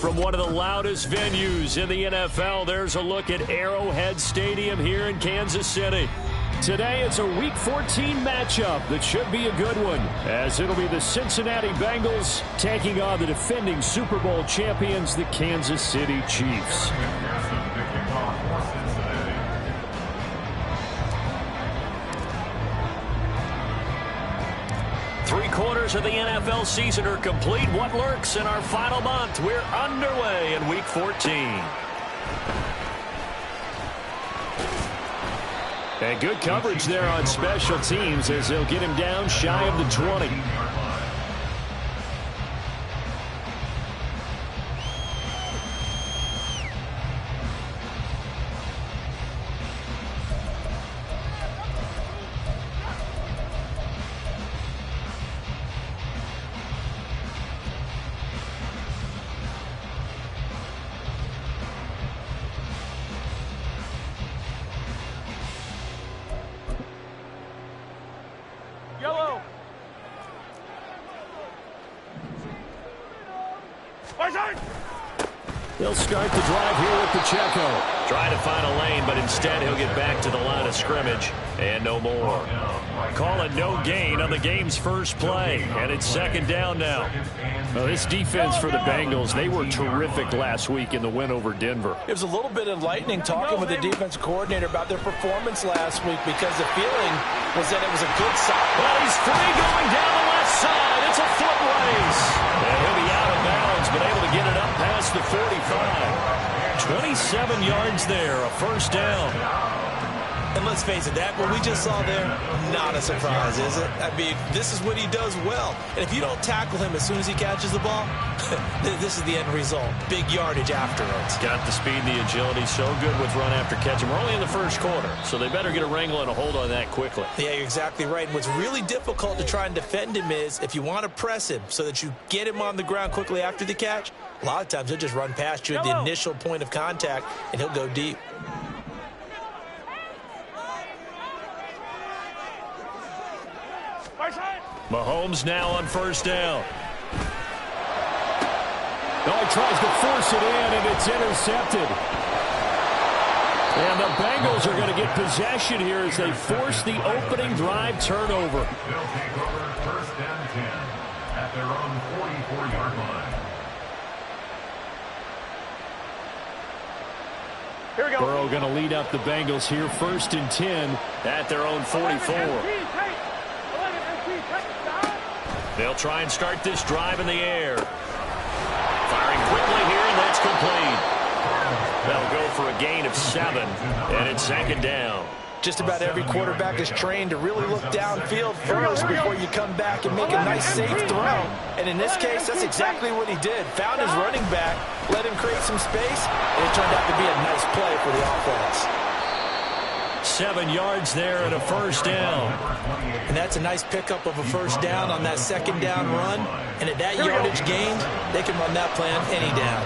From one of the loudest venues in the NFL, there's a look at Arrowhead Stadium here in Kansas City. Today, it's a Week 14 matchup that should be a good one, as it'll be the Cincinnati Bengals taking on the defending Super Bowl champions, the Kansas City Chiefs. Three-quarters of the NFL season are complete. What lurks in our final month? We're underway in Week 14. And good coverage there on special teams as they'll get him down shy of the 20. He'll start the drive here with Pacheco. Trying to find a lane, but instead he'll get back to the line of scrimmage. And no more. Call it no gain on the game's first play. And it's second down now. Well, this defense for the Bengals, they were terrific last week in the win over Denver. It was a little bit enlightening talking with the defense coordinator about their performance last week because the feeling was that it was a good side. Well, he's free going down the left side. It's a foot race. And he'll be out of bounds, but able to get it up past the 45. 27 yards there, a first down. And let's face it, that what we just saw there, not a surprise, is it? I mean, this is what he does well. And if you don't tackle him as soon as he catches the ball, this is the end result. Big yardage afterwards. Got the speed, the agility, so good with run after catch. And we're only in the first quarter, so they better get a wrangle and a hold on that quickly. Yeah, you're exactly right. And what's really difficult to try and defend him is if you want to press him so that you get him on the ground quickly after the catch, a lot of times he'll just run past you at the initial point of contact, and he'll go deep. Mahomes now on first down. Oh, he tries to force it in, and it's intercepted. And the Bengals are going to get possession here as they force the opening drive turnover. They'll take over first and 10 at their own 44-yard line. Here we go. Burrow going to lead up the Bengals here, first and 10 at their own 44. They'll try and start this drive in the air. Firing quickly here, and that's complete. That'll go for a gain of 7, and it's second down. Just about every quarterback is trained to really look downfield first before you come back and make a nice, safe throw. And in this case, that's exactly what he did. Found his running back, let him create some space, and it turned out to be a nice play for the offense. 7 yards there and a first down. And that's a nice pickup of a first down on that second down run. And at that yardage gained, they can run that play on any down.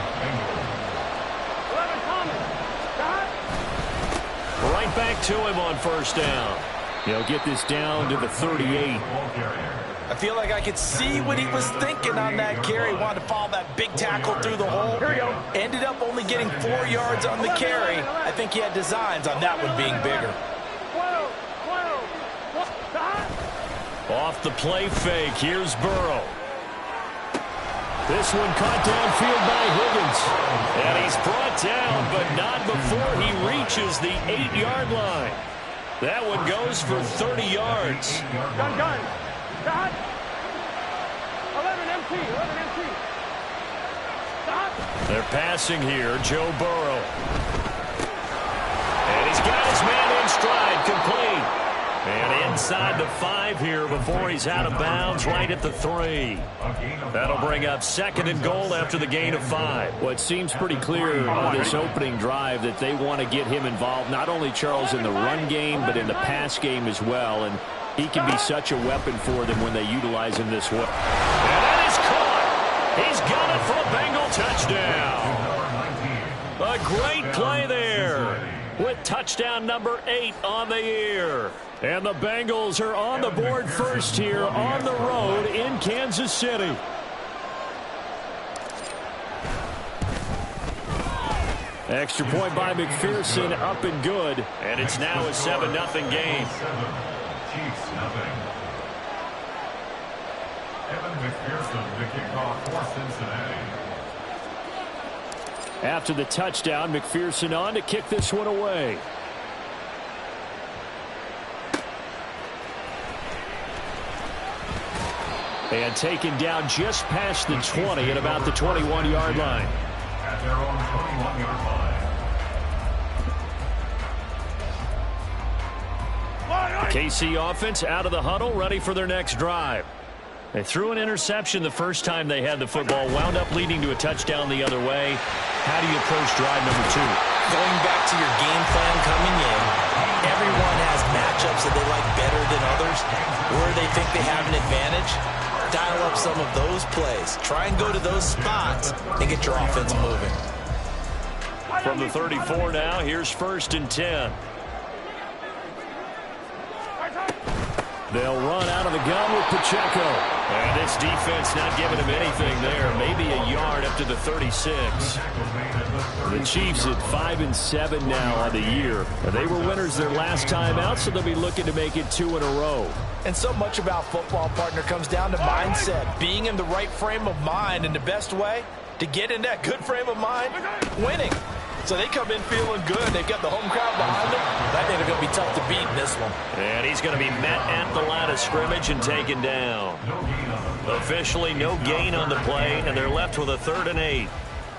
Right back to him on first down. He'll get this down to the 38. I feel like I could see what he was thinking on that carry. Wanted to follow that big tackle through the hole. Here we go. Ended up only getting 4 yards on the carry. I think he had designs on that one being bigger. Off the play fake, here's Burrow. This one caught downfield by Higgins. And he's brought down, but not before he reaches the 8-yard line. That one goes for 30 yards. Gun. Stop. 11 MT. Stop. They're passing here, Joe Burrow. And he's got his man in stride, complete. And inside the 5 here before he's out of bounds, right at the 3. That'll bring up second and goal after the gain of 5. Well, it seems pretty clear on this opening drive that they want to get him involved, not only, Charles, in the run game, but in the pass game as well. And he can be such a weapon for them when they utilize him this way. And that is caught. He's got it for a Bengal touchdown. A great play there with touchdown number 8 on the year. And the Bengals are on the board first here on the road in Kansas City. Extra point by McPherson, up and good. And it's now a 7-0 game. Chiefs nothing. Evan McPherson to kick off for Cincinnati. After the touchdown, McPherson on to kick this one away. And taken down just past the 20 at about the 21-yard line. At their own 21-yard line. The KC offense out of the huddle, ready for their next drive. They threw an interception the first time they had the football, wound up leading to a touchdown the other way. How do you approach drive number 2? Going back to your game plan coming in, everyone has matchups that they like better than others. Where they think they have an advantage, dial up some of those plays. Try and go to those spots and get your offense moving. From the 34 now, here's 1st and 10. They'll run out of the gun with Pacheco. And this defense not giving him anything there. Maybe a yard up to the 36. The Chiefs at 5-7 now on the year. They were winners their last time out, so they'll be looking to make it 2 in a row. And so much about football, partner, comes down to mindset. Being in the right frame of mind, and the best way to get in that good frame of mind, winning. So they come in feeling good. They've got the home crowd behind them. I think they're going to be tough to beat in this one. And he's going to be met at the line of scrimmage and taken down. Officially no gain on the play, and they're left with a 3rd and 8.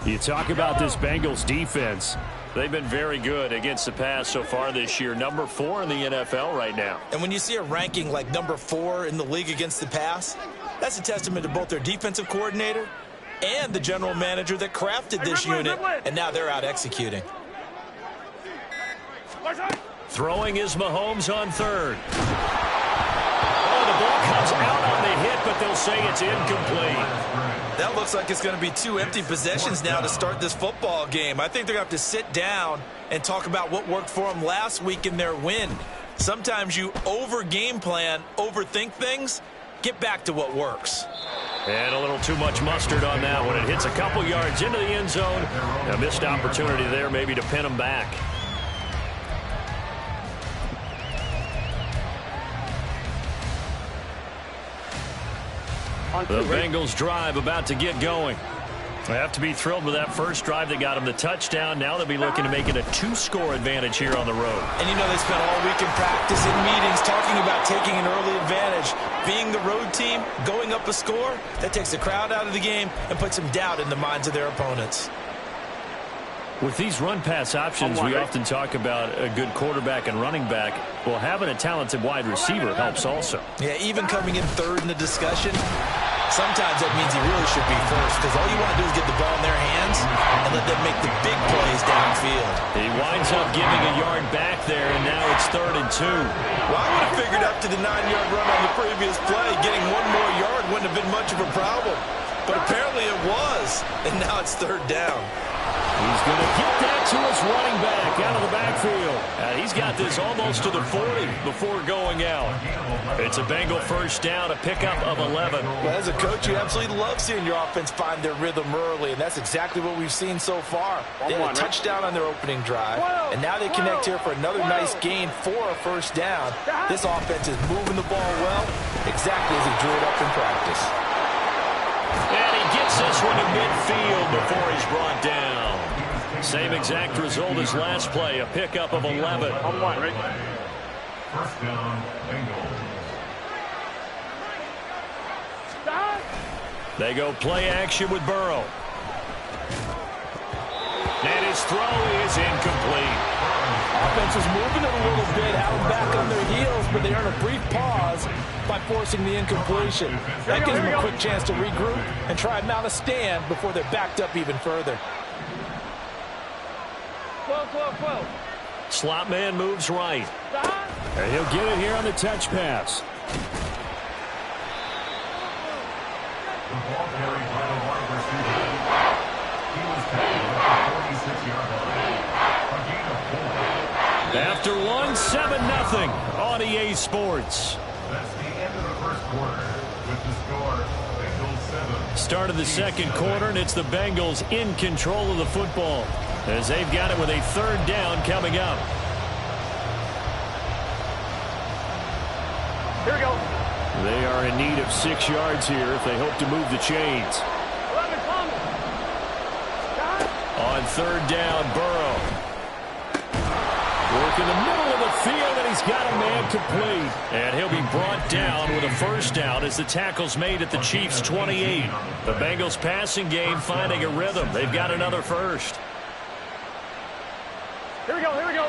You talk about this Bengals defense. They've been very good against the pass so far this year. Number 4 in the NFL right now. And when you see a ranking like number 4 in the league against the pass, that's a testament to both their defensive coordinator and the general manager that crafted this unit, and now they're out executing. Throwing is Mahomes on 3rd. Oh, the ball comes out on the hit, but they'll say it's incomplete. That looks like it's going to be 2 empty possessions now to start this football game. I think they're going to have to sit down and talk about what worked for them last week in their win. Sometimes you over-game plan, overthink things, get back to what works. And a little too much mustard on that one. It hits a couple yards into the end zone. A missed opportunity there maybe to pin them back. The Bengals drive about to get going. They have to be thrilled with that first drive that got them the touchdown. Now they'll be looking to make it a 2-score advantage here on the road. And you know they spent all week in practice, in meetings, talking about taking an early advantage. Being the road team, going up a score, that takes the crowd out of the game and puts some doubt in the minds of their opponents. With these run-pass options, we often talk about a good quarterback and running back. Well, having a talented wide receiver helps also. Yeah, even coming in 3rd in the discussion, sometimes that means he really should be 1st, because all you want to do is get the ball in their hands and let them make the big plays downfield. He winds up giving a yard back there, and now it's 3rd and 2. Well, I would have figured up to the 9-yard run on the previous play. Getting 1 more yard wouldn't have been much of a problem. But apparently it was, and now it's 3rd down. He's going to get that to his running back out of the backfield. He's got this almost to the 40 before going out. It's a Bengal first down, a pickup of 11. Well, as a coach, you absolutely love seeing your offense find their rhythm early, and that's exactly what we've seen so far. They had a touchdown on their opening drive, and now they connect here for another nice gain for a first down. This offense is moving the ball well, exactly as he drew it up in practice. And he gets this one to midfield before he's brought down. Same exact result as last play, a pickup of 11. First down, Bengals. They go play action with Burrow. And his throw is incomplete. Offense is moving it a little bit, have them back on their heels, but they earn a brief pause by forcing the incompletion. That gives them a quick chance to regroup and try and mount a stand before they're backed up even further. Slot man moves right. And he'll get it here on the touch pass. The ball carried by the wide receiver. He was tackled at the 46-yard line. A gain of 4. After one, 7-0 on EA Sports. That's the end of the first quarter. With the score, Bengals 7. Start of the second quarter, and it's the Bengals in control of the football. as they've got it with a third down coming up. Here we go. They are in need of 6 yards here if they hope to move the chains. 11, come. On third down, Burrow. Work in the middle of the field, and he's got a man complete. And he'll be brought down with a first down as the tackle's made at the Chiefs' 28. The Bengals passing game finding a rhythm. They've got another first. Here we go, here we go.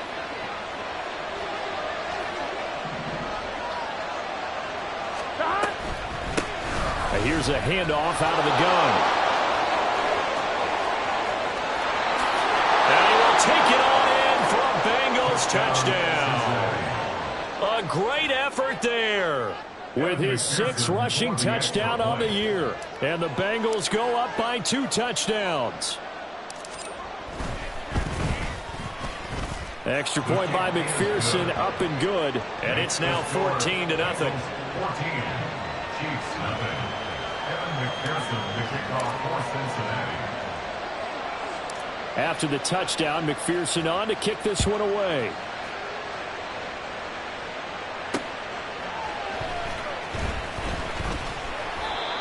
Here's a handoff out of the gun. And he will take it on in for a Bengals touchdown. A great effort there with his 6th rushing touchdown on the year. And the Bengals go up by 2 touchdowns. Extra point by McPherson, up and good. And it's now 14-0. 14. Chiefs, nothing. McPherson, the kickoff for Cincinnati. After the touchdown, McPherson on to kick this one away.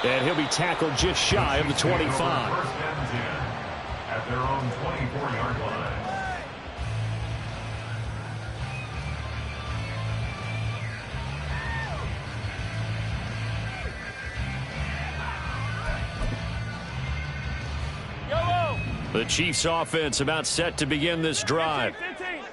And he'll be tackled just shy of the 25. First and 10 at their own 24-yard line. The Chiefs offense about set to begin this drive.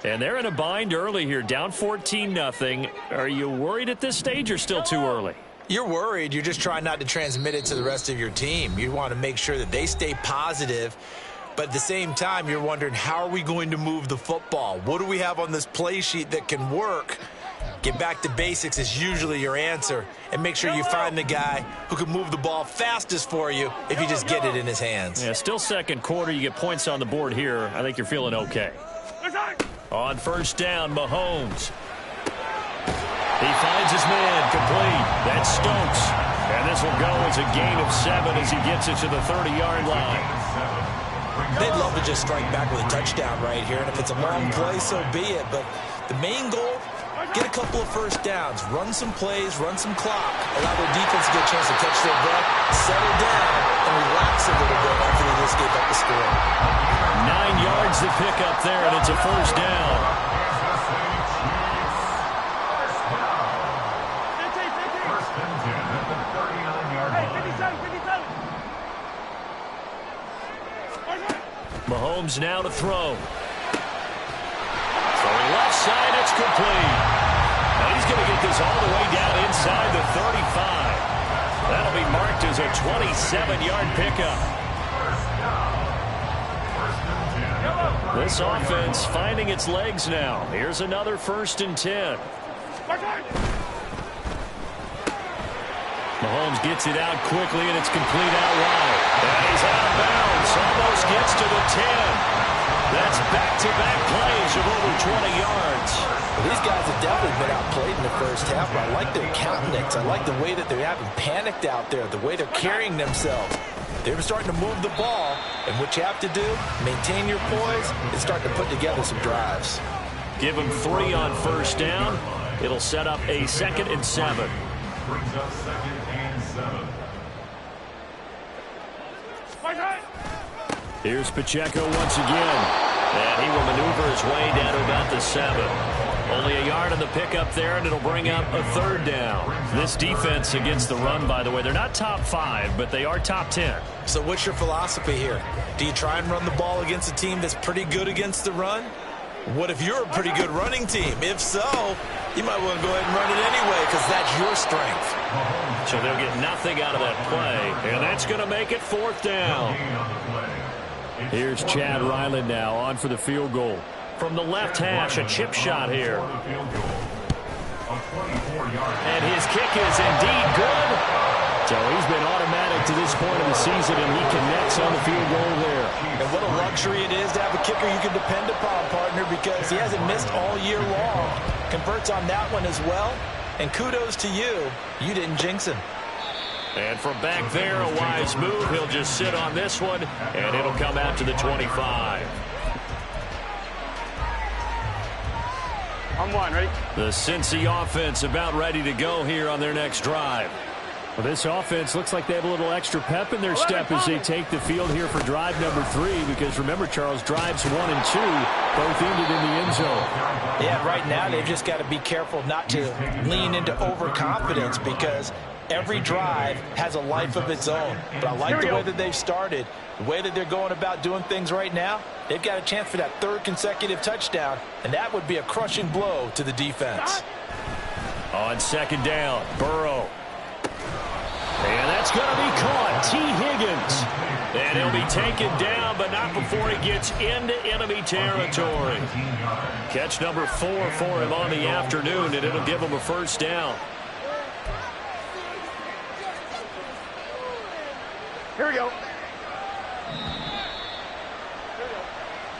And they're in a bind early here, down 14-0. Are you worried at this stage or still too early? You're worried. You're just trying not to transmit it to the rest of your team. You want to make sure that they stay positive. But at the same time, you're wondering, how are we going to move the football? What do we have on this play sheet that can work? Get back to basics is usually your answer. And make sure you find the guy who can move the ball fastest for you if you just get it in his hands. Yeah, still second quarter. You get points on the board here. I think you're feeling okay. On first down, Mahomes. He finds his man complete. That's Stokes. And this will go as a gain of 7 as he gets it to the 30-yard line. They'd love to just strike back with a touchdown right here. And if it's a long play, so be it. But the main goal, get a couple of first downs, run some plays, run some clock, allow their defense to get a chance to catch their breath, settle down, and relax a little bit after they just gave up the score. 9 yards to pick up there, and it's a first down. Mahomes now to throw. Throwing left side, it's complete. And he's going to get this all the way down inside the 35. That'll be marked as a 27-yard pickup. This offense finding its legs now. Here's another 1st and 10. Mahomes gets it out quickly, and it's complete out wide. And he's out of bounds. Almost gets to the 10. That's back-to-back plays of over 20 yards. Well, these guys have definitely been outplayed in the first half, but I like their countenance. I like the way that they haven't panicked out there, the way they're carrying themselves. They're starting to move the ball, and what you have to do, maintain your poise and start to put together some drives. Give them 3 on first down. It'll set up a 2nd and 7. Brings up 2nd and 7. Here's Pacheco once again. And he will maneuver his way down to about the 7. Only a yard on the pickup there, and it'll bring up a 3rd down. This defense against the run, by the way, they're not top 5, but they are top 10. So what's your philosophy here? Do you try and run the ball against a team that's pretty good against the run? What if you're a pretty good running team? If so, you might want to go ahead and run it anyway because that's your strength. So they'll get nothing out of that play, and that's going to make it 4th down. Here's Chad Ryland now on for the field goal. From the left hash, a chip shot here. And his kick is indeed good. So he's been automatic to this point of the season, and he connects on the field goal there. And what a luxury it is to have a kicker you can depend upon, partner, because he hasn't missed all year long. Converts on that one as well. And kudos to you. You didn't jinx him. And from back there, a wise move. He'll just sit on this one, and it'll come out to the 25. On one, ready? The Cincy offense about ready to go here on their next drive. Well, this offense looks like they have a little extra pep in their step as they take the field here for drive number 3, because remember, Charles, drives 1 and 2 both ended in the end zone. Yeah, right now they've just got to be careful not to lean into overconfidence, because every drive has a life of its own. But I like the way that they've started, the way that they're going about doing things right now. They've got a chance for that 3rd consecutive touchdown, and that would be a crushing blow to the defense. On 2nd down, Burrow. And that's going to be caught. T. Higgins. And he'll be taken down, but not before he gets into enemy territory. Catch number 4 for him on the afternoon, and it'll give him a 1st down. Here we go.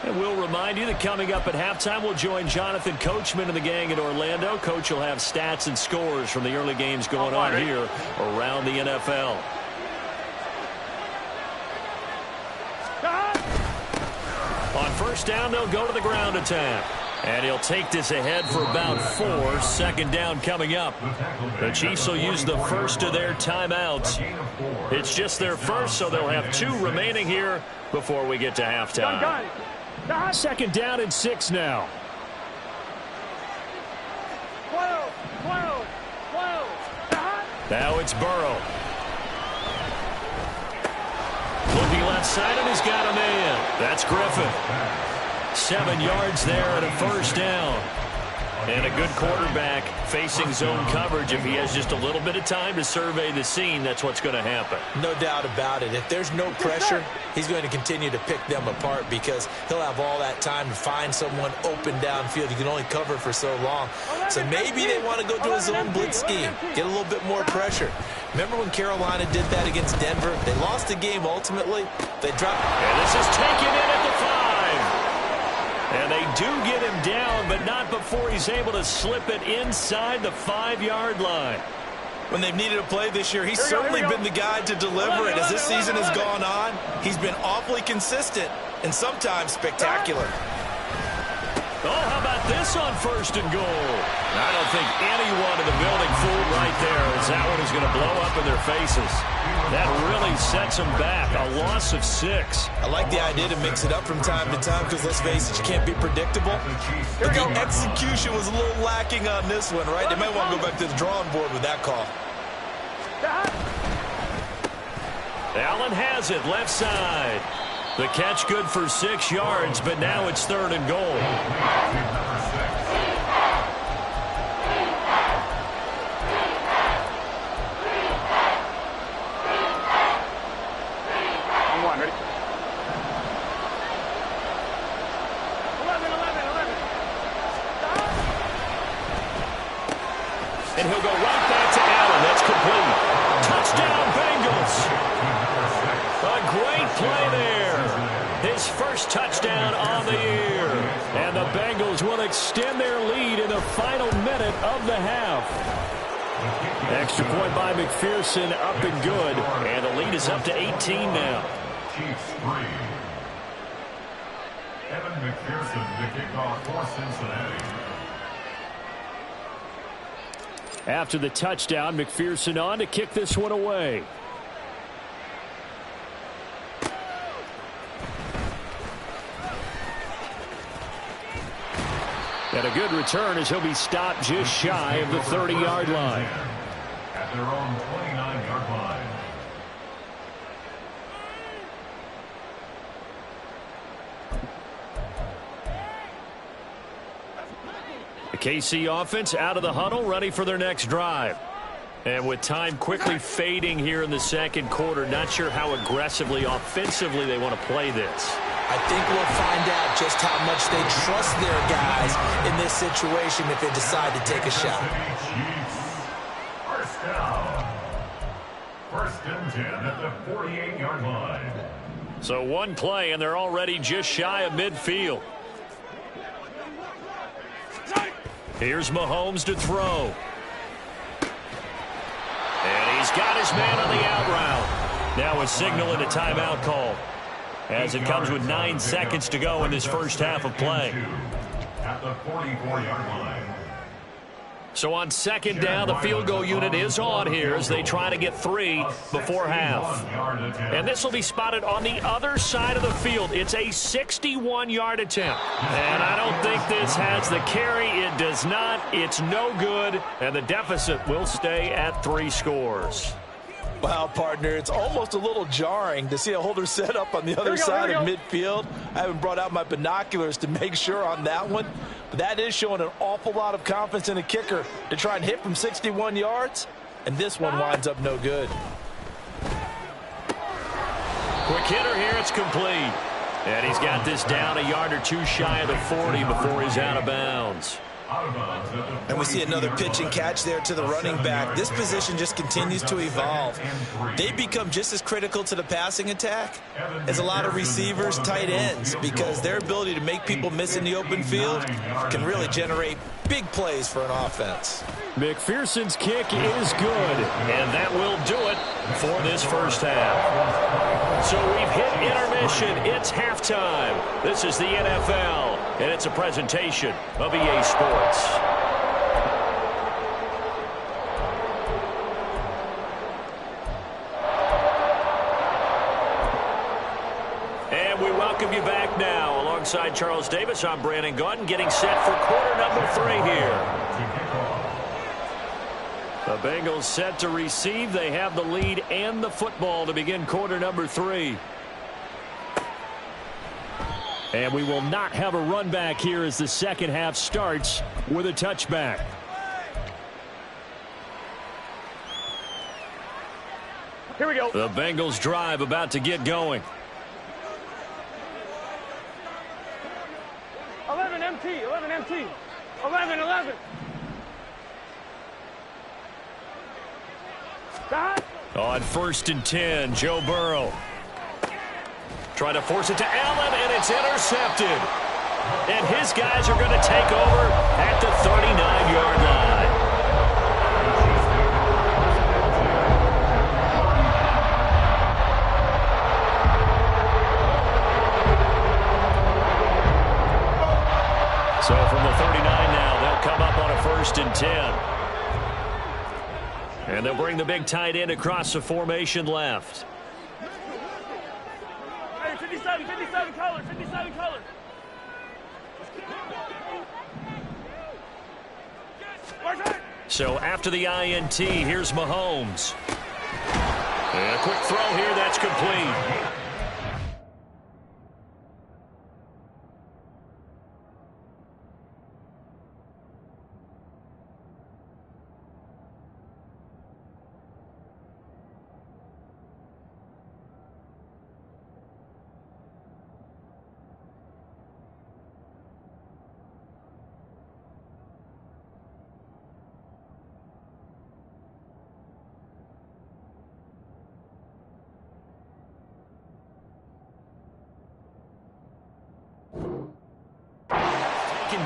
And we'll remind you that coming up at halftime, we'll join Jonathan Coachman and the gang in Orlando. Coach will have stats and scores from the early games going on here around the NFL. On 1st down, they'll go to the ground attack. And he'll take this ahead for about 4. 2nd down coming up. The Chiefs will use the first of their timeouts. It's just their first, so they'll have 2 remaining here before we get to halftime. 2nd down and 6 now. 12. Now it's Burrow. Looking left side, and he's got a man. That's Griffin. 7 yards there and a 1st down. And a good quarterback facing zone coverage. If he has just a little bit of time to survey the scene, that's what's going to happen. No doubt about it. If there's no pressure, he's going to continue to pick them apart, because he'll have all that time to find someone open downfield. You can only cover for so long. So maybe they want to go to a zone blitz scheme, get a little bit more pressure. Remember when Carolina did that against Denver? They lost the game ultimately. They dropped. And this is taken in at the 5. And they do get him down, but not before he's able to slip it inside the 5-yard line. When they've needed a play this year, he's certainly been the guy to deliver it. As this season has gone on, he's been awfully consistent and sometimes spectacular. Oh, how about this on 1st and goal? I don't think anyone in the building fooled right there, as that one is going to blow up in their faces. That really sets them back. A loss of 6. I like the idea to mix it up from time to time, because let's face it, you can't be predictable. But the execution was a little lacking on this one, right? They might want to go back to the drawing board with that call. Allen has it left side. The catch good for 6 yards, but now it's 3rd and goal. On one, ready? 11. And he'll go right back to Allen. That's complete. Touchdown, Bengals. A great play there. His 1st touchdown on the year. And the Bengals will extend their lead in the final minute of the half. Extra point by McPherson, up and good. And the lead is up to 18 now. Chiefs 3. Evan McPherson, the kickoff for Cincinnati. After the touchdown, McPherson on to kick this one away. And a good return as he'll be stopped just shy of the 30-yard line. At their own 29-yard line. The KC offense out of the huddle, ready for their next drive. And with time quickly fading here in the 2nd quarter, not sure how aggressively, offensively they want to play this. I think we'll find out just how much they trust their guys in this situation if they decide to take a shot. First down. 1st and 10 at the 48-yard line. So one play, and they're already just shy of midfield. Here's Mahomes to throw. And he's got his man on the out route. Now a signal and a timeout call, as it comes with 9 seconds to go in this first half of play. at the 44-yard line. So on second down, the field goal unit is on here as they try to get 3 before half. And this will be spotted on the other side of the field. It's a 61-yard attempt. And I don't think this has the carry. It does not. It's no good. And the deficit will stay at 3 scores. Wow, partner, it's almost a little jarring to see a holder set up on the other side of midfield. I haven't brought out my binoculars to make sure on that one. But that is showing an awful lot of confidence in a kicker to try and hit from 61 yards. And this one winds up no good. Quick hitter here. It's complete. And he's got this down a yard or 2 shy of the 40 before he's out of bounds. And we see another pitch and catch there to the running back. This position just continues to evolve. They become just as critical to the passing attack as a lot of receivers, tight ends, because their ability to make people miss in the open field can really generate big plays for an offense. McPherson's kick is good, and that will do it for this first half. So we've hit intermission. It's halftime. This is the NFL, and it's a presentation of EA Sports. And we welcome you back now. Alongside Charles Davis, I'm Brandon Gaudin, getting set for quarter number 3 here. The Bengals set to receive. They have the lead and the football to begin quarter number 3. And we will not have a run back here as the second half starts with a touchback. Here we go. The Bengals drive about to get going. 11 MT, 11 MT, 11, 11. On 1st and 10, Joe Burrow. Trying to force it to Allen, and it's intercepted. And his guys are going to take over at the 39-yard line. So from the 39 now, they'll come up on a 1st and 10. And they'll bring the big tight end across the formation left. Hey, 57 color, 57 color. So after the INT, here's Mahomes. And a quick throw here, that's complete.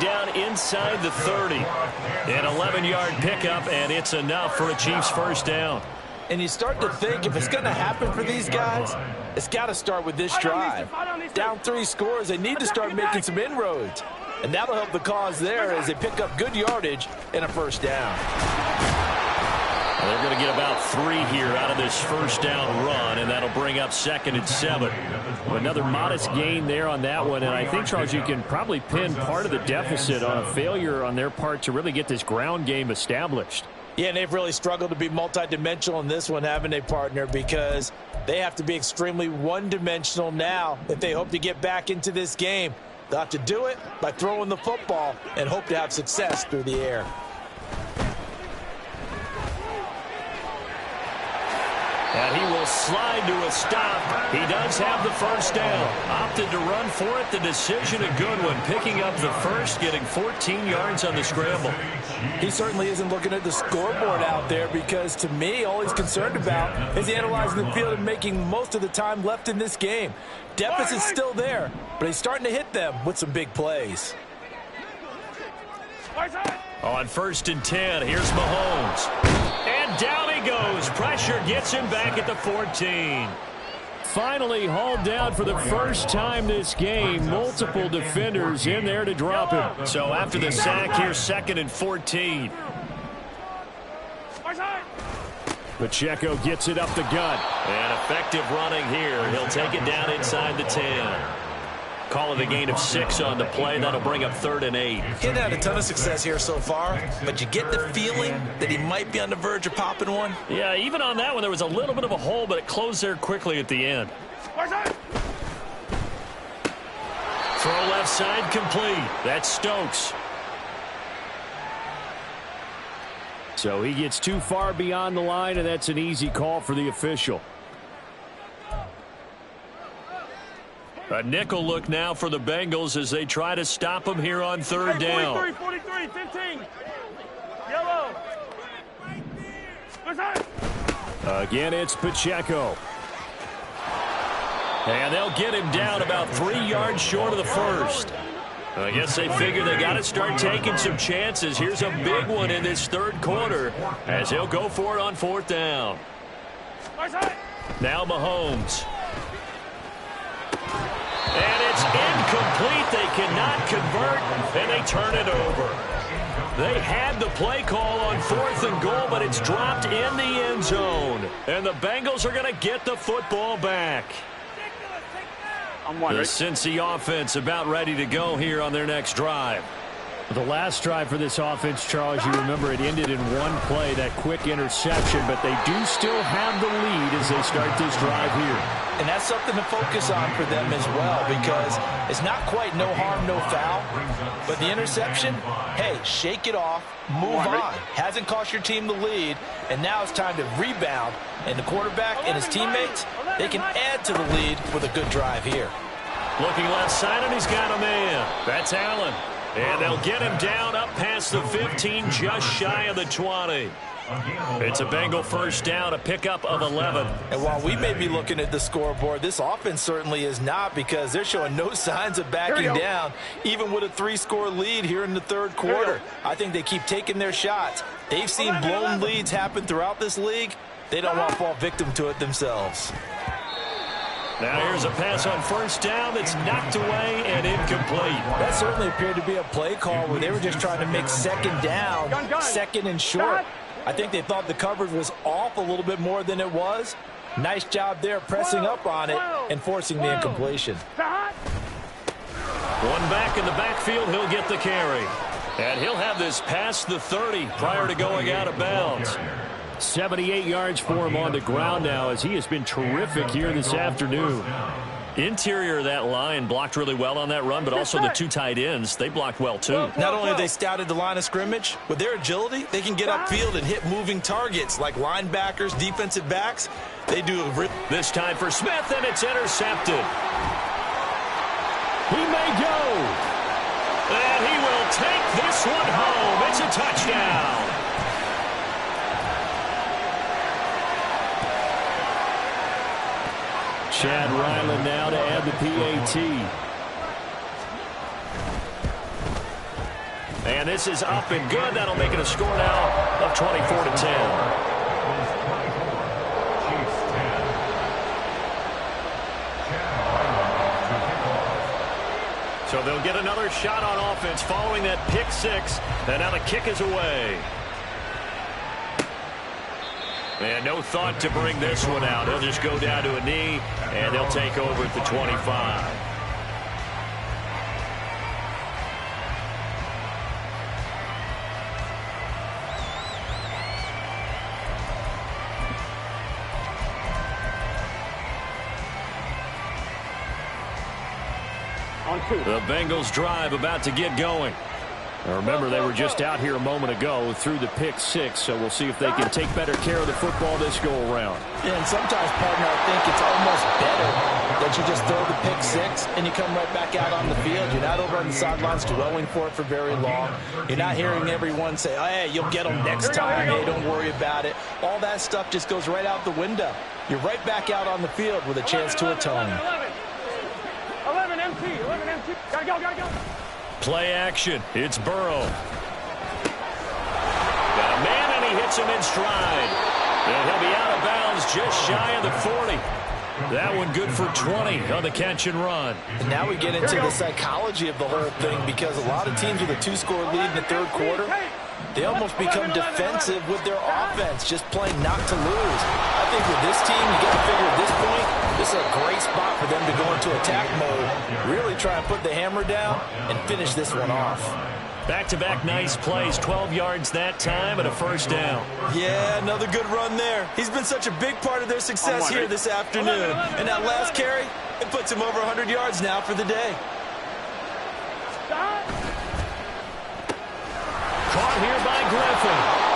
Down inside the 30. An 11-yard pickup, and it's enough for a Chiefs first down. And you start to think if it's going to happen for these guys, it's got to start with this drive. Down 3 scores, they need to start making some inroads. And that'll help the cause there as they pick up good yardage and a first down. They're going to get about 3 here out of this first down run, and that'll bring up 2nd and 7. Another modest gain there on that one, and I think, Charles, you can probably pin part of the deficit on a failure on their part to really get this ground game established. Yeah, and they've really struggled to be multidimensional in this one, haven't they, partner? Because they have to be extremely one-dimensional now if they hope to get back into this game. They'll have to do it by throwing the football and hope to have success through the air. And he will slide to a stop. He does have the first down. Opted to run for it. The decision a good one. Picking up the first, getting 14 yards on the scramble. He certainly isn't looking at the scoreboard out there because, to me, all he's concerned about is analyzing the field and making most of the time left in this game. Deficit's still there, but he's starting to hit them with some big plays. On 1st and 10, here's Mahomes. And down he goes. Pressure gets him back at the 14. Finally hauled down for the first time this game. Multiple defenders in there to drop him. So after the sack, here's 2nd and 14. Pacheco gets it up the gut. And effective running here. He'll take it down inside the 10. Call it a gain of 6 on the play. That'll bring up 3rd and 8. He hadn't had a ton of success here so far, but you get the feeling that he might be on the verge of popping one. Yeah, even on that one, there was a little bit of a hole, but it closed there quickly at the end. Throw left side complete. That's Stokes. So he gets too far beyond the line, and that's an easy call for the official. A nickel look now for the Bengals as they try to stop him here on 3rd down. 43, 15. Yellow. Again, it's Pacheco. And they'll get him down about 3 yards short of the first. I guess they figure they got to start taking some chances. Here's a big one in this 3rd quarter as he'll go for it on 4th down. Now Mahomes. And it's incomplete. They cannot convert, and they turn it over. They had the play call on 4th and goal, but it's dropped in the end zone. And the Bengals are going to get the football back. The Cincy offense about ready to go here on their next drive. The last drive for this offense, Charles, you remember it ended in one play, that quick interception, but they do still have the lead as they start this drive here. And that's something to focus on for them as well, because it's not quite no harm, no foul, but the interception, hey, shake it off, move on. Hasn't cost your team the lead, and now it's time to rebound, and the quarterback and his teammates, they can add to the lead with a good drive here. Looking left side, and he's got a man. That's Allen. And they'll get him down up past the 15, just shy of the 20. It's a Bengal first down, a pickup of 11. And while we may be looking at the scoreboard, this offense certainly is not, because they're showing no signs of backing down, even with a 3-score lead here in the 3rd quarter. I think they keep taking their shots. They've seen blown leads happen throughout this league. They don't want to fall victim to it themselves. Now here's a pass on 1st down that's knocked away and incomplete. That certainly appeared to be a play call where they were just trying to make 2nd down, 2nd and short. I think they thought the coverage was off a little bit more than it was. Nice job there pressing up on it and forcing the incompletion. One back in the backfield, he'll get the carry. And he'll have this past the 30 prior to going out of bounds. 78 yards for him on the ground now, as he has been terrific here this afternoon. Interior of that line blocked really well on that run, but also the 2 tight ends, they blocked well too. Not only have they scouted the line of scrimmage, with their agility, they can get upfield and hit moving targets like linebackers, defensive backs. They do this time for Smith, and it's intercepted. He may go. And he will take this one home. It's a touchdown. Chad Ryland now to add the PAT. And this is up and good. That'll make it a score now of 24-10. So they'll get another shot on offense following that pick 6. And now the kick is away. And no thought to bring this one out. He'll just go down to a knee, and they'll take over at the 25. The Bengals drive about to get going. Now remember, they were just out here a moment ago through the pick 6, so we'll see if they can take better care of the football this go-around. Yeah, and sometimes, partner, I think it's almost better that you just throw the pick 6 and you come right back out on the field. You're not over on the sidelines dwelling for it for very long. You're not hearing everyone say, oh, hey, you'll get them next time. Hey, don't worry about it. All that stuff just goes right out the window. You're right back out on the field with a chance to atone. 11 MT. Gotta go. Play action. It's Burrow. Got a man, and he hits him in stride. And he'll be out of bounds just shy of the 40. That one good for 20 on the catch and run. And now we get into the psychology of the whole thing, because a lot of teams with a 2-score lead in the third quarter, they almost become defensive with their offense, just playing not to lose. I think with this team, you got to figure at this point, this is a great spot for them to go into attack mode, really try and put the hammer down and finish this one off. Back-to-back nice plays, 12 yards that time and a first down. Yeah, another good run there. He's been such a big part of their success here this afternoon. And that last carry, it puts him over 100 yards now for the day. Caught here by Griffin.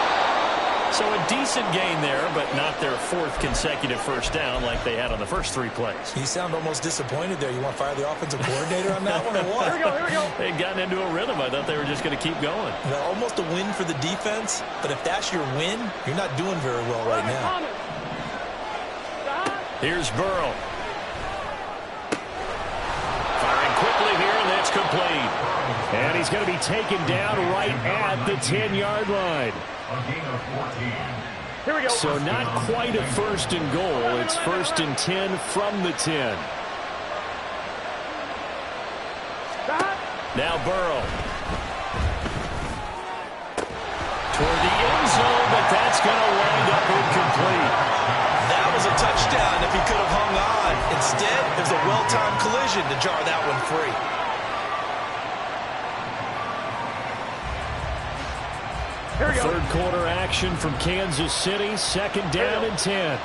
So a decent gain there, but not their 4th consecutive first down like they had on the first 3 plays. You sound almost disappointed there. You want to fire the offensive coordinator on that one or what? Here we go. They'd gotten into a rhythm. I thought they were just going to keep going. Well, almost a win for the defense, but if that's your win, you're not doing very well right now. Here's Burrow. Firing quickly here, and that's complete. And he's going to be taken down right at the 10-yard line. A gain of 14. Here we go. So not quite a first and goal. It's first and 10 from the 10. Now Burrow. Toward the end zone, but that's going to wind up incomplete. That was a touchdown if he could have hung on. Instead, it was a well-timed collision to jar that one free. Here we go. Third quarter action from Kansas City. Second down and 10.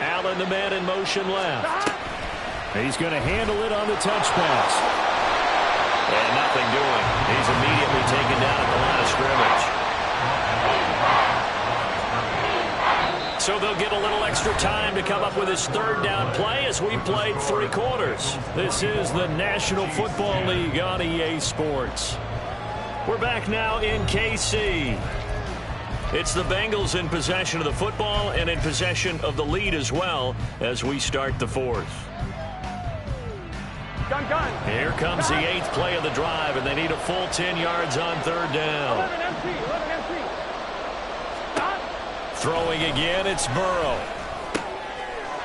Allen, the man in motion left. He's going to handle it on the touch pass. And nothing doing. He's immediately taken down at the line of scrimmage. So they'll get a little extra time to come up with his third down play as we played 3 quarters. This is the National Football League on EA Sports. We're back now in KC. It's the Bengals in possession of the football and in possession of the lead as well as we start the 4th. Gun. Here comes the 8th play of the drive, and they need a full 10 yards on third down. 11 empty. Stop. Throwing again, it's Burrow.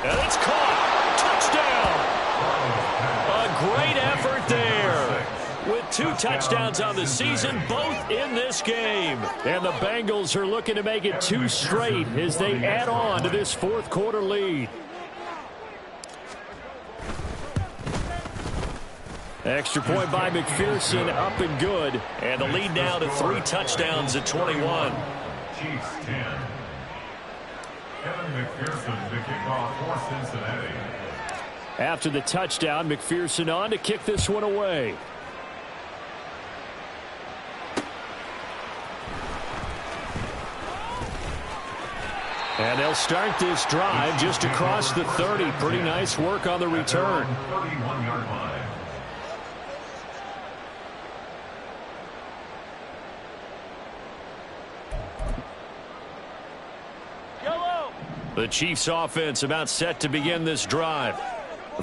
And it's caught. Touchdown. A great effort there. With 2 touchdowns on the season, both in this game. And the Bengals are looking to make it 2 straight as they add on to this 4th quarter lead. Extra point by McPherson, up and good. And the lead now to 3 touchdowns at 21. Chiefs 10. Kevin McPherson, the kickoff for Cincinnati. After the touchdown, McPherson on to kick this one away. And they'll start this drive just across the 30. Pretty nice work on the return. 31-yard line. The Chiefs offense about set to begin this drive.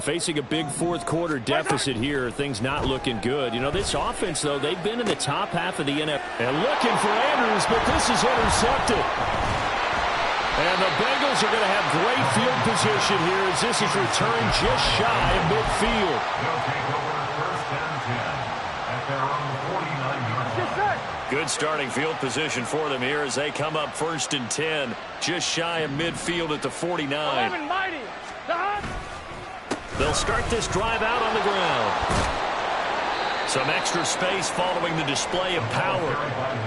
Facing a big 4th quarter deficit here. Things not looking good. You know, this offense, though, they've been in the top half of the NFL. And looking for Andrews, but this is intercepted. And the Bengals are going to have great field position here as this is returned just shy of midfield. They'll take over first and 10 at their own 49-yard line. Good starting field position for them here as they come up first and 10, just shy of midfield at the 49. 11 mighty. They'll start this drive out on the ground. Some extra space following the display of power.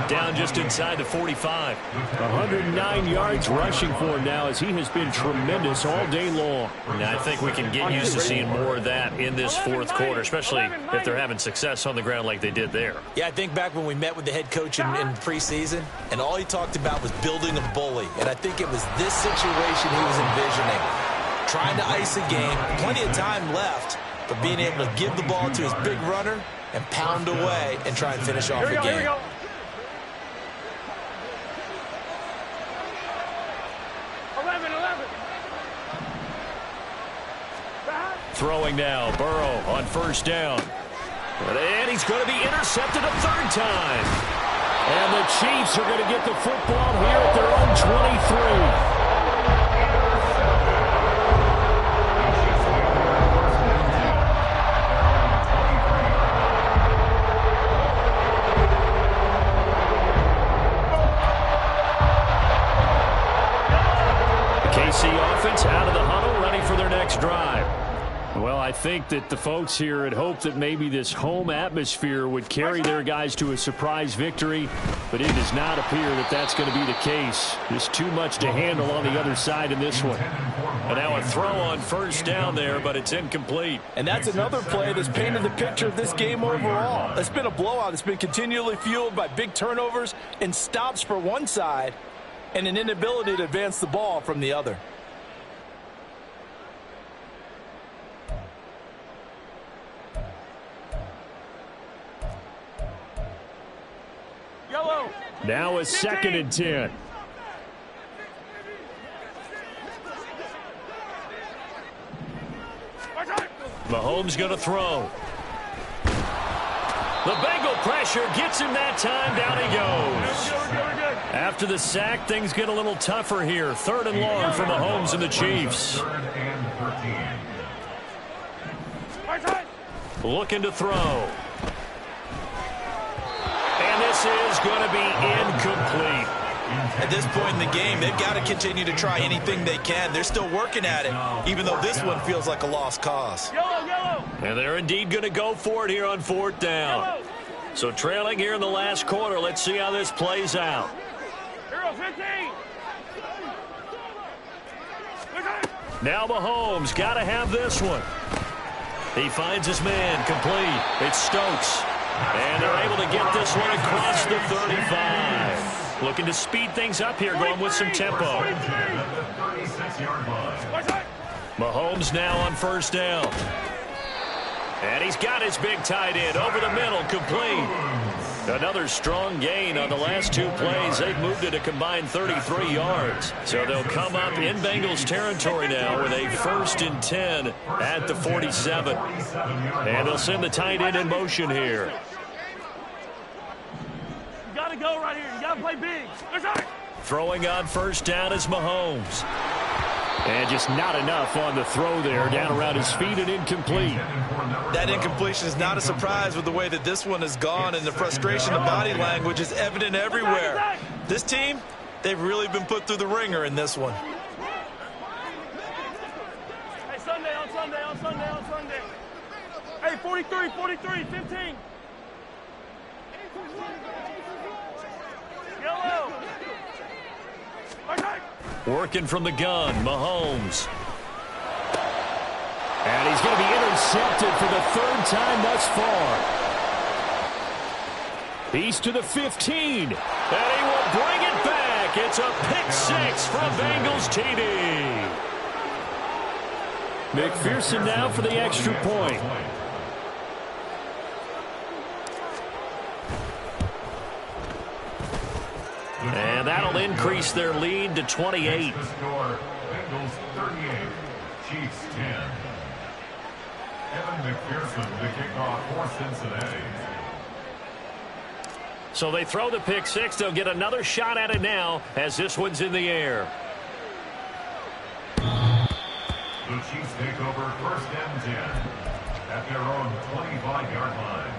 Down just inside the 45. 109 yards rushing for him now as he has been tremendous all day long. Now, I think we can get used to seeing more of that in this 4th quarter, especially if they're having success on the ground like they did there. Yeah, I think back when we met with the head coach in preseason, and all he talked about was building a bully. And I think it was this situation he was envisioning. Trying to ice a game, plenty of time left, but being able to give the ball to his big runner and pound away and try and finish off the game. Here we go. Throwing now, Burrow on first down. And he's going to be intercepted a 3rd time. And the Chiefs are going to get the football here at their own 23. drive. Well, I think that the folks here had hoped that maybe this home atmosphere would carry their guys to a surprise victory, but it does not appear that that's going to be the case. Just too much to handle on the other side in this one. And now a throw on first down there, but it's incomplete. And that's another play that's painted the picture of this game overall. It's been a blowout. It's been continually fueled by big turnovers and stops for one side and an inability to advance the ball from the other. Now a 2nd and 10. Mahomes going to throw. The Bengal pressure gets him that time. Down he goes. After the sack, things get a little tougher here. 3rd and long for Mahomes and the Chiefs. 3rd and 13. Looking to throw. And this is going to be incomplete. At this point in the game, they've got to continue to try anything they can. They're still working at it, even though this one feels like a lost cause. And they're indeed going to go for it here on 4th down. So trailing here in the last quarter. Let's see how this plays out. Now Mahomes got to have this one. He finds his man complete. It's Stokes. And they're able to get this one across the 35. Looking to speed things up here, going with some tempo. Mahomes now on 1st down. And he's got his big tight end over the middle, complete. Another strong gain on the last 2 plays. They've moved it a combined 33 yards. So they'll come up in Bengals territory now with a 1st and 10 at the 47. And they'll send the tight end in motion here. You got to go right here. You got to play big. Throwing on 1st down is Mahomes. And just not enough on the throw there. Down around his feet and incomplete. That incompletion is not a surprise with the way that this one has gone, and the frustration of body language is evident everywhere. This team, they've really been put through the ringer in this one. Hey, Sunday, on Sunday. Hey, 43, 15. Yellow. Working from the gun, Mahomes. And he's going to be intercepted for the 3rd time thus far. He's to the 15. And he will bring it back. It's a pick 6 for a Bengals TD. McPherson now for the extra point. And that'll increase their lead to 28. The score, Bengals 38, Chiefs 10. Evan McPherson, the kickoff for Cincinnati. So they throw the pick 6. They'll get another shot at it now as this one's in the air. The Chiefs take over 1st and 10 at their own 25-yard line.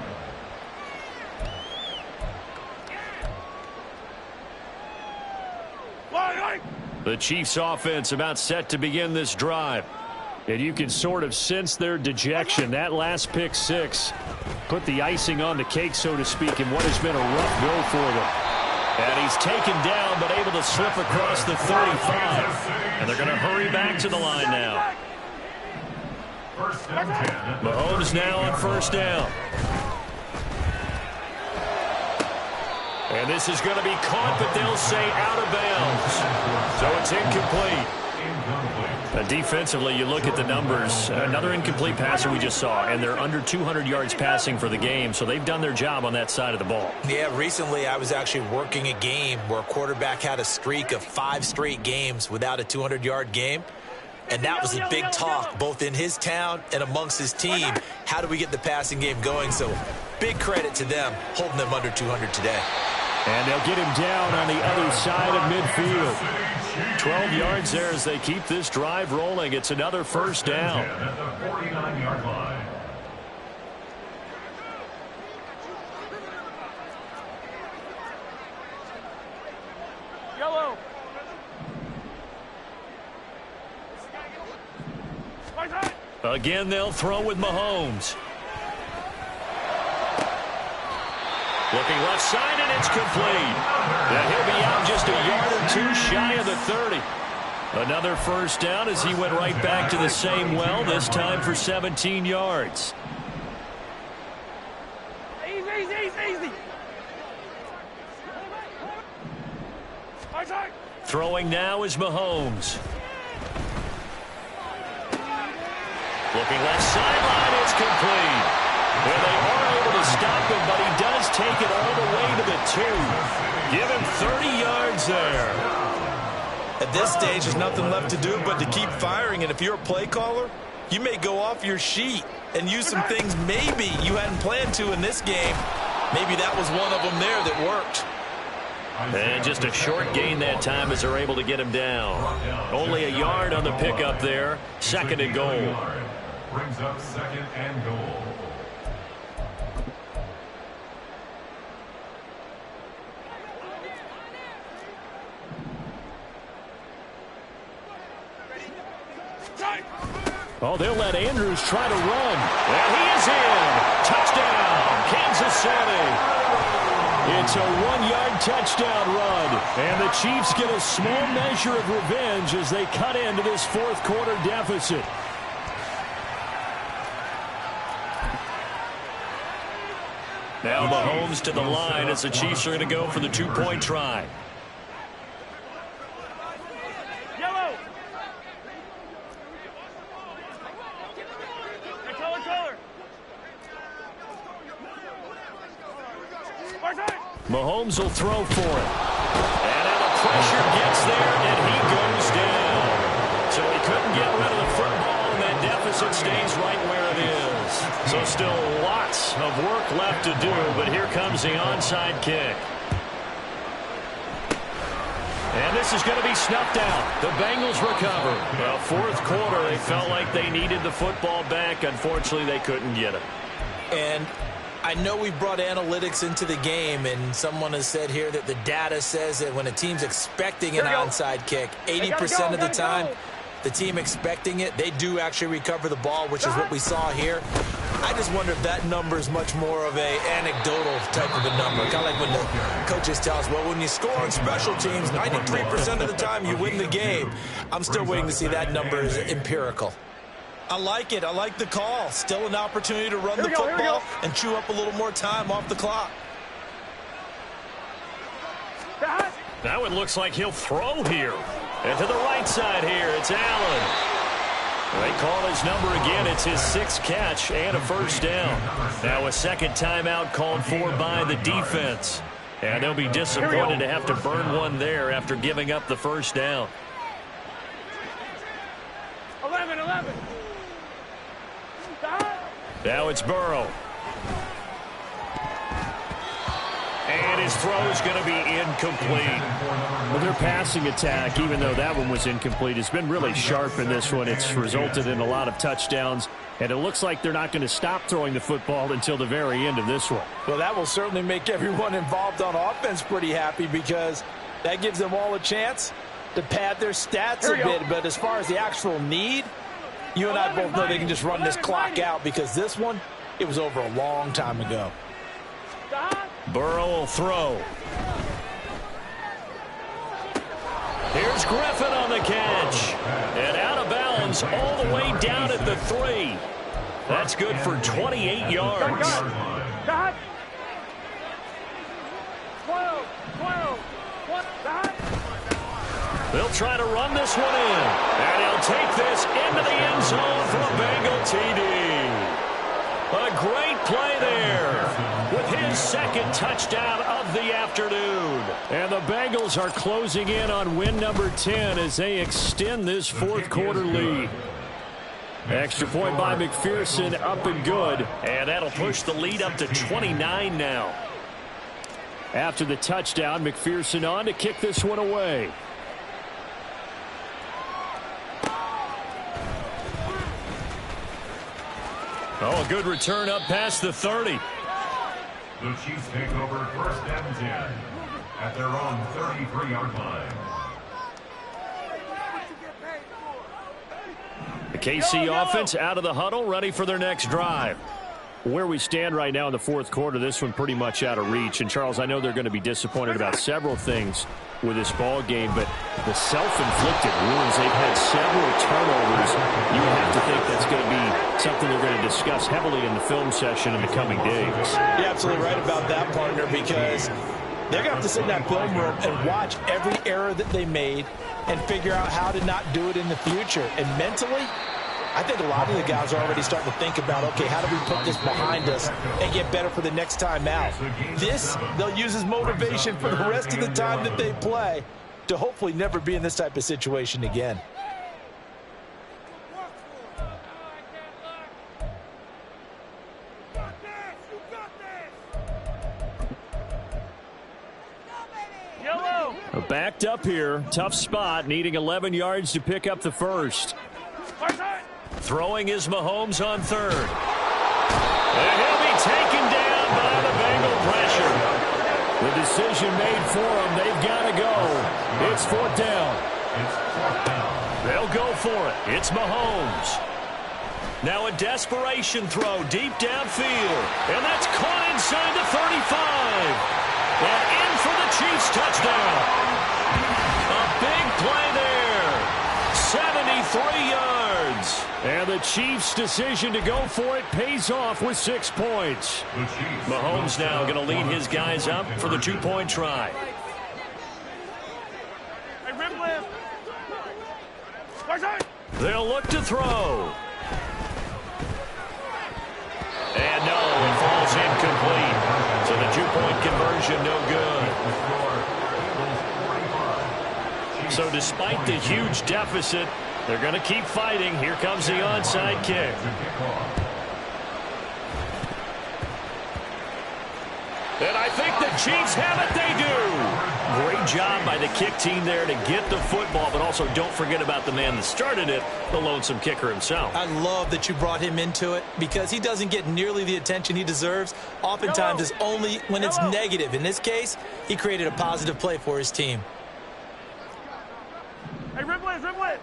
The Chiefs offense about set to begin this drive. And you can sort of sense their dejection. That last pick 6 put the icing on the cake, so to speak, in what has been a rough go for them. And he's taken down but able to slip across the 35. And they're going to hurry back to the line now. 1st and 10. Mahomes now on 1st down. And this is going to be caught, but they'll say out of bounds. So it's incomplete. Defensively, you look at the numbers. Another incomplete passer we just saw, and they're under 200 yards passing for the game, so they've done their job on that side of the ball. Yeah, recently I was actually working a game where a quarterback had a streak of 5 straight games without a 200-yard game. And that was a big talk, both in his town and amongst his team. How do we get the passing game going? So big credit to them, holding them under 200 today. And they'll get him down on the other side of midfield. 12 yards there as they keep this drive rolling. It's another 1st down. At the 49-yard line. Yellow. Again, they'll throw with Mahomes. Looking left side, and it's complete. And he'll be out just a yard or two shy of the 30. Another first down as he went right back to the same well, this time for 17 yards. Easy. Throwing now is Mahomes. Looking left sideline, it's complete. Well, they are able to stop him, but he does take it all the way to the 2. Give him 30 yards there. At this stage, there's nothing left to do but to keep firing. And if you're a play caller, you may go off your sheet and use some things maybe you hadn't planned to in this game. Maybe that was one of them there that worked. And just a short gain that time as they're able to get him down. Only a yard on the pickup there. 2nd and goal. Brings up 2nd and goal. Oh, they'll let Andrews try to run. Well, he is in. Touchdown, Kansas City. It's a 1-yard touchdown run. And the Chiefs get a small measure of revenge as they cut into this 4th quarter deficit. Now Mahomes to the line as the Chiefs are going to go for the 2-point try. Yellow. Hey, color. Mahomes will throw for it. And now the pressure gets there, and he goes down. So he couldn't get rid of the football, and that deficit stays right where it is. So still lots of work left to do, but here comes the onside kick. And this is going to be snuffed out. The Bengals recover. Well, 4th quarter, they felt like they needed the football back. Unfortunately, they couldn't get it. And I know we brought analytics into the game, and someone has said here that the data says that when a team's expecting an onside kick, 80% of the time, the team expecting it, they do actually recover the ball, which is what we saw here. I just wonder if that number is much more of a anecdotal type of a number. Kind of like when the coaches tell us, well, when you score on special teams, 93% of the time you win the game. I'm still waiting to see that number is empirical. I like it. I like the call. Still an opportunity to run the football and chew up a little more time off the clock. Now it looks like he'll throw here. And to the right side here, it's Allen. They call his number again. It's his 6th catch and a first down. Now a second timeout called for by the defense. And they'll be disappointed to have to burn one there after giving up the first down. 11. Now it's Burrow. And his throw is going to be incomplete. Well, their passing attack, even though that one was incomplete, has been really sharp in this one. It's resulted in a lot of touchdowns, and it looks like they're not going to stop throwing the football until the very end of this one. Well, that will certainly make everyone involved on offense pretty happy because that gives them all a chance to pad their stats a bit. But as far as the actual need, you and I both know they can just run this clock out because this one, it was over a long time ago. Burrow will throw. Here's Griffin on the catch. And out of bounds all the way down at the 3. That's good for 28 yards. 12. They'll try to run this one in. And he'll take this into the end zone for a Bengal TD. A great play there with his 2nd touchdown of the afternoon. And the Bengals are closing in on win number 10 as they extend this 4th quarter lead. Extra point by McPherson, up and good. And that'll push the lead up to 29 now. After the touchdown, McPherson on to kick this one away. Oh, a good return up past the 30. The Chiefs take over 1st and 10 at their own 33-yard line. The KC offense out of the huddle, ready for their next drive. Where we stand right now in the fourth quarter, this one pretty much out of reach. And, Charles, I know they're going to be disappointed about several things with this ball game, but the self-inflicted wounds, they've had several turnovers. You would have to think that's going to be something they're going to discuss heavily in the film session in the coming days. You're absolutely right about that, partner, because they're going to have to sit in that film room and watch every error that they made and figure out how to not do it in the future. And mentally, I think a lot of the guys are already starting to think about, okay, how do we put this behind us and get better for the next time out? This, they'll use as motivation for the rest of the time that they play to hopefully never be in this type of situation again. Yellow. Backed up here, tough spot, needing 11 yards to pick up the first. Throwing is Mahomes on third. And he'll be taken down by the Bengal pressure. The decision made for them. They've got to go. It's fourth down. They'll go for it. It's Mahomes. Now a desperation throw deep downfield. And that's caught inside the 35. And in for the Chiefs touchdown. A big play there. 73 yards. And the Chiefs' decision to go for it pays off with 6 points. Mahomes now going to lead his guys up for the two-point try. Hey, rim lift. They'll look to throw. And no, it falls incomplete. So the two-point conversion no good. So despite the huge deficit, they're going to keep fighting. Here comes the onside kick. And I think the Chiefs have it. They do. Great job by the kick team there to get the football, but also don't forget about the man that started it, the lonesome kicker himself. I love that you brought him into it because he doesn't get nearly the attention he deserves. Oftentimes it's only when it's negative. In this case, he created a positive play for his team. Hey, rim lift, rim lift.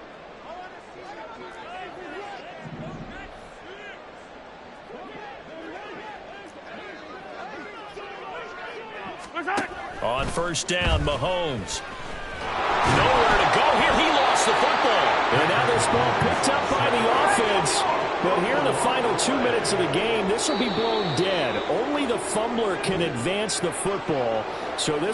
On first down, Mahomes. Nowhere to go here. He lost the football. And now this ball picked up by the offense. But here in the final 2 minutes of the game, this will be blown dead. Only the fumbler can advance the football. So this